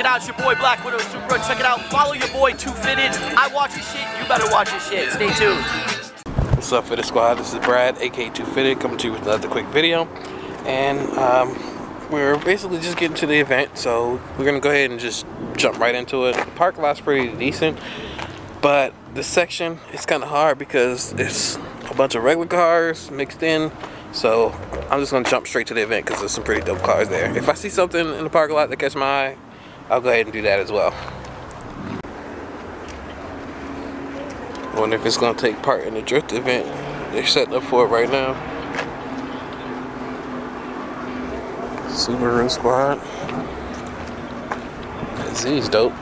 it out. It's your boy Black Widow Super. Check it out. Follow your boy Too Fitted. I watch his shit. You better watch his shit. Stay tuned. What's up, Fitted Squad? This is Brad, aka Too Fitted, coming to you with another quick video. And we're basically just getting to the event, so we're gonna go ahead and just jump right into it. The parking lot's pretty decent, but this section is kind of hard because it's a bunch of regular cars mixed in. So I'm just gonna jump straight to the event because there's some pretty dope cars there. If I see something in the parking lot that catches my eye, I'll go ahead and do that as well. I wonder if it's gonna take part in the drift event they're setting up for it right now. Subaru Squad. Z's dope.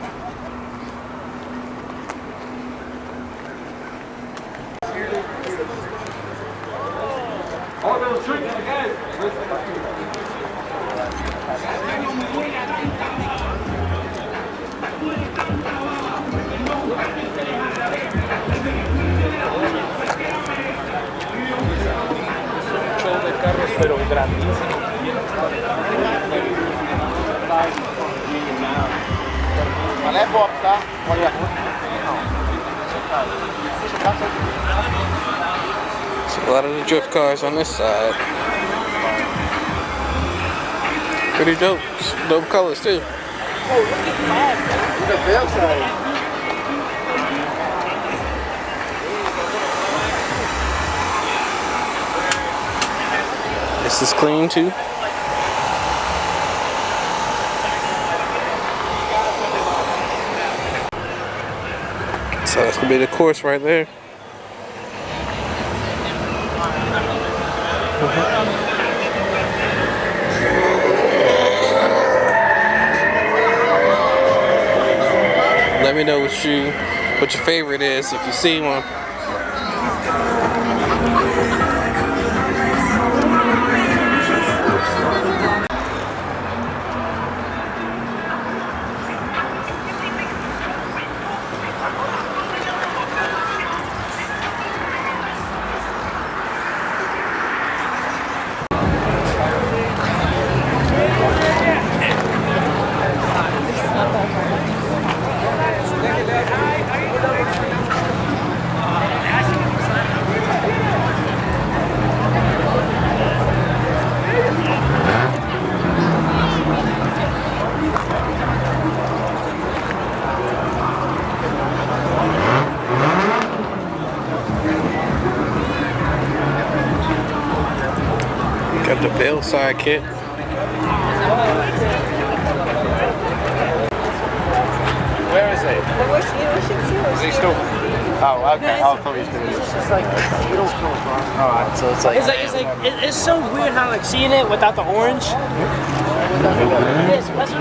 Pero grandísimo. So a lot of the drift cars on this side. Pretty dope. Dope colors too. Oh, look at that. Look at the outside. This is clean too. So that's gonna be the course right there. Let me know what your favorite is if you see one. Got the Veil side kit. Where is it? Is he still? Oh, okay. I thought he was doing it. It's just like you don't know what's wrong. Alright, so it's like. It's so weird how like seeing it without the orange. Yes, that's what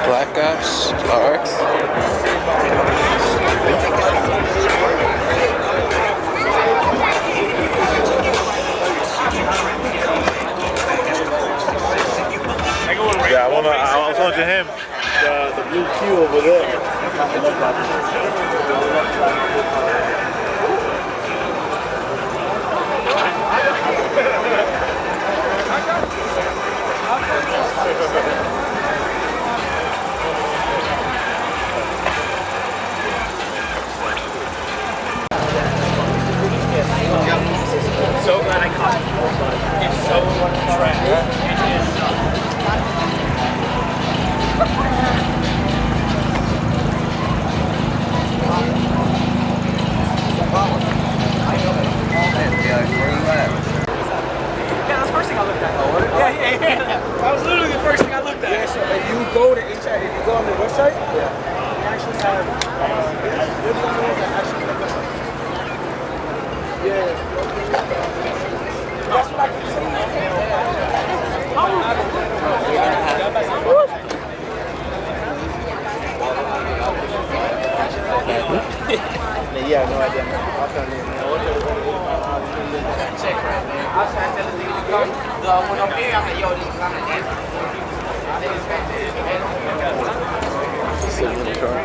Black Ops RX. Yeah, I was on to him. The blue Q over there. So glad I caught it. It's so trash. Sitting in the car.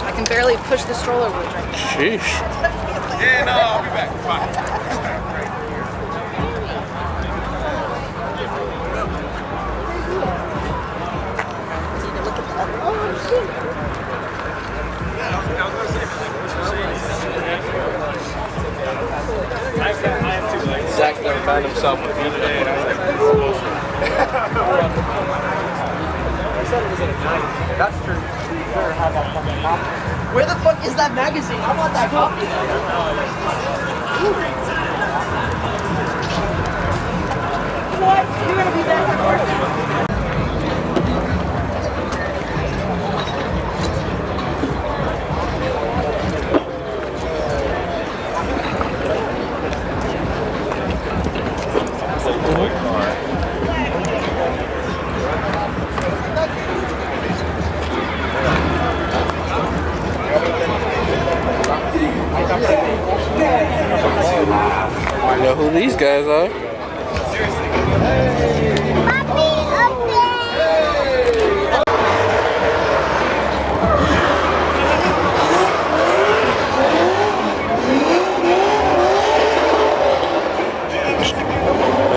I can barely push the stroller with it. Sheesh. Yeah, no, I'll be back. Fine. Zach never found himself with me today, and I was like, that's true. Where the fuck is that magazine? I want that copy. What? You're gonna be there for I know who these guys are.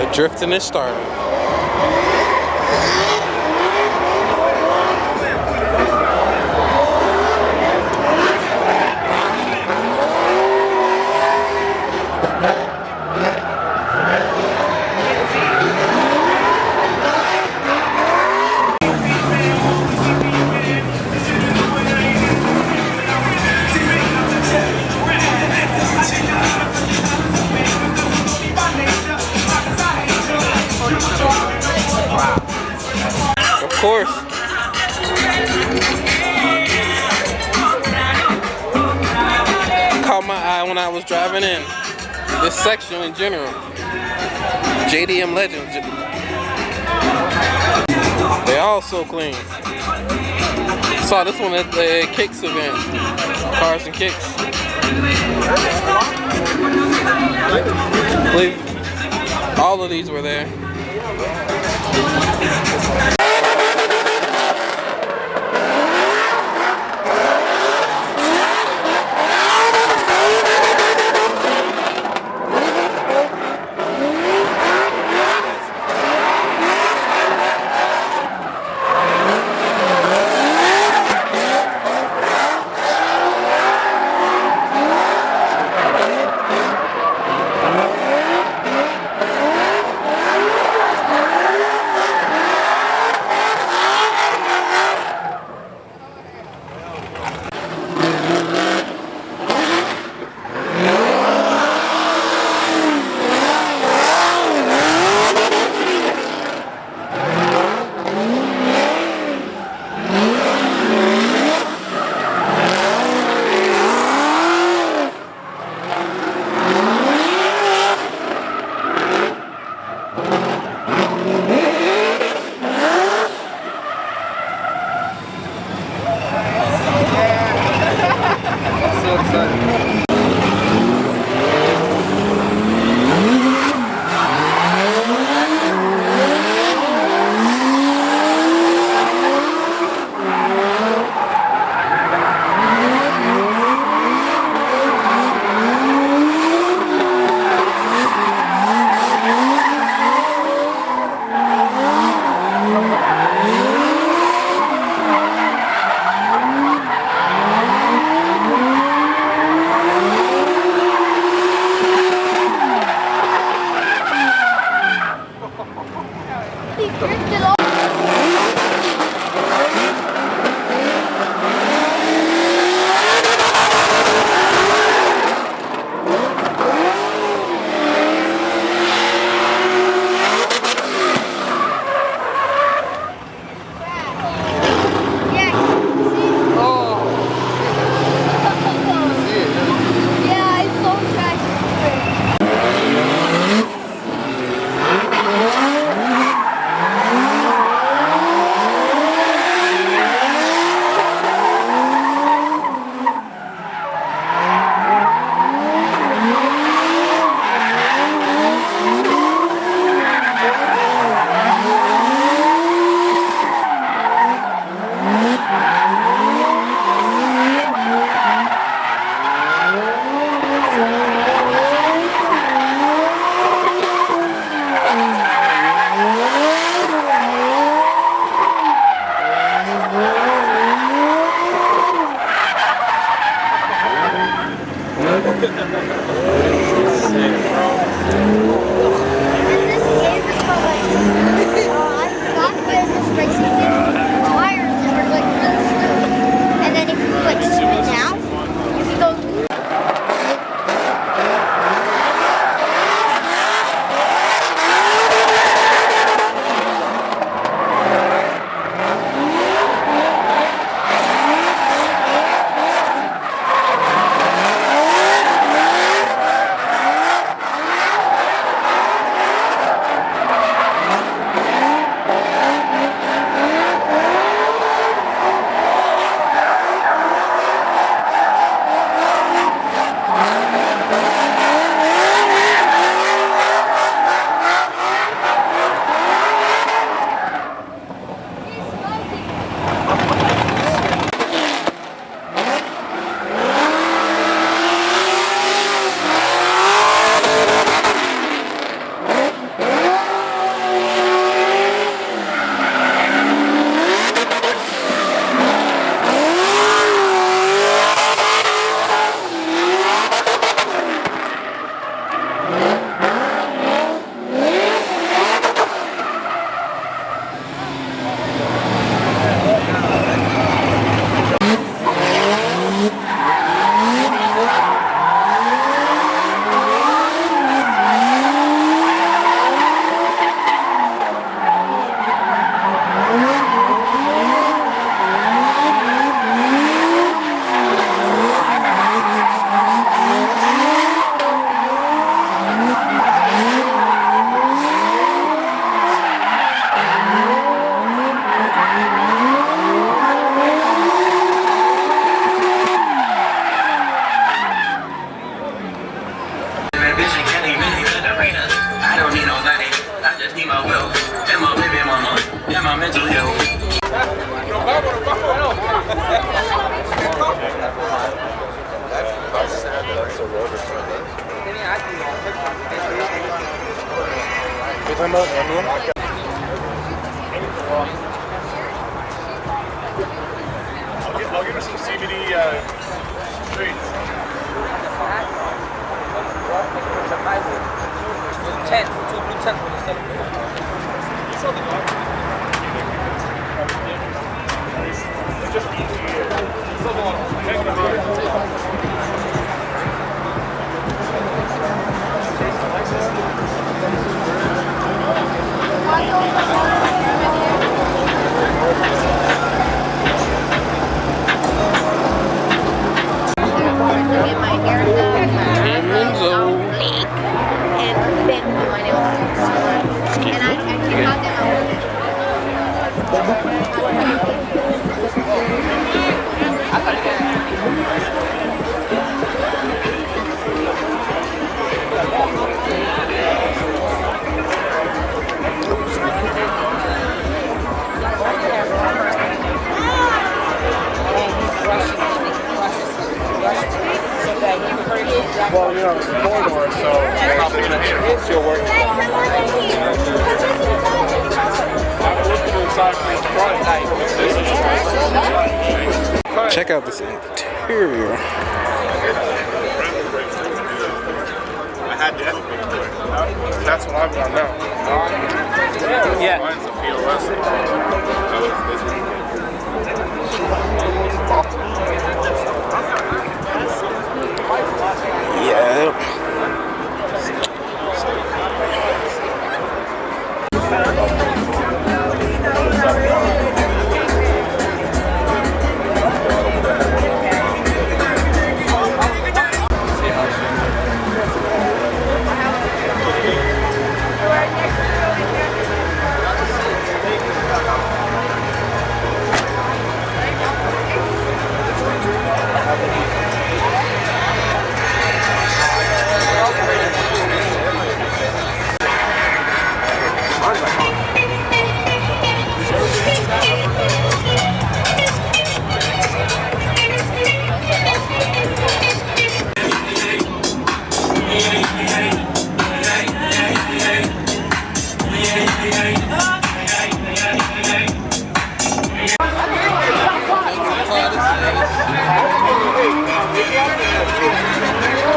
The drifting is starting. Of course. Caught my eye when I was driving in. This section in general. JDM Legends. They all so clean. Saw this one at the Kicks event. Cars and Kicks. I believe all of these were there. you talking about? I'll give her some CBD treats. 10, 2 blue 10 for the 7. Get my hair done, and then do my nails. And I cannot get my Well, you know, it's a corridor, so she'll work. Check out this interior. That's what I've done now. Yeah. Mine's a POS. Yeah.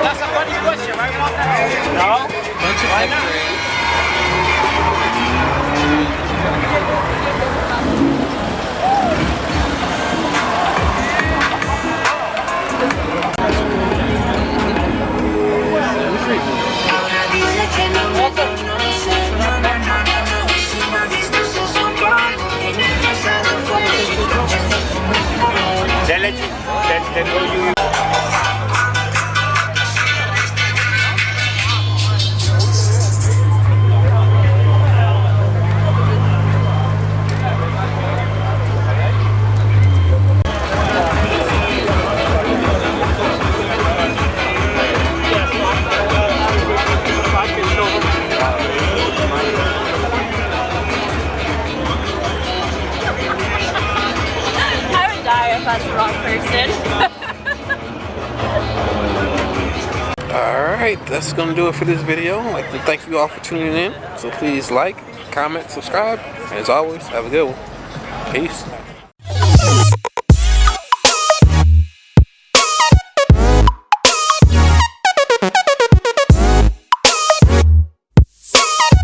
That's a funny question, right? No? Why not? They know you. I would die if I was the wrong person. Alright, that's gonna do it for this video. I'd like to thank you all for tuning in. So please like, comment, subscribe, and as always, have a good one.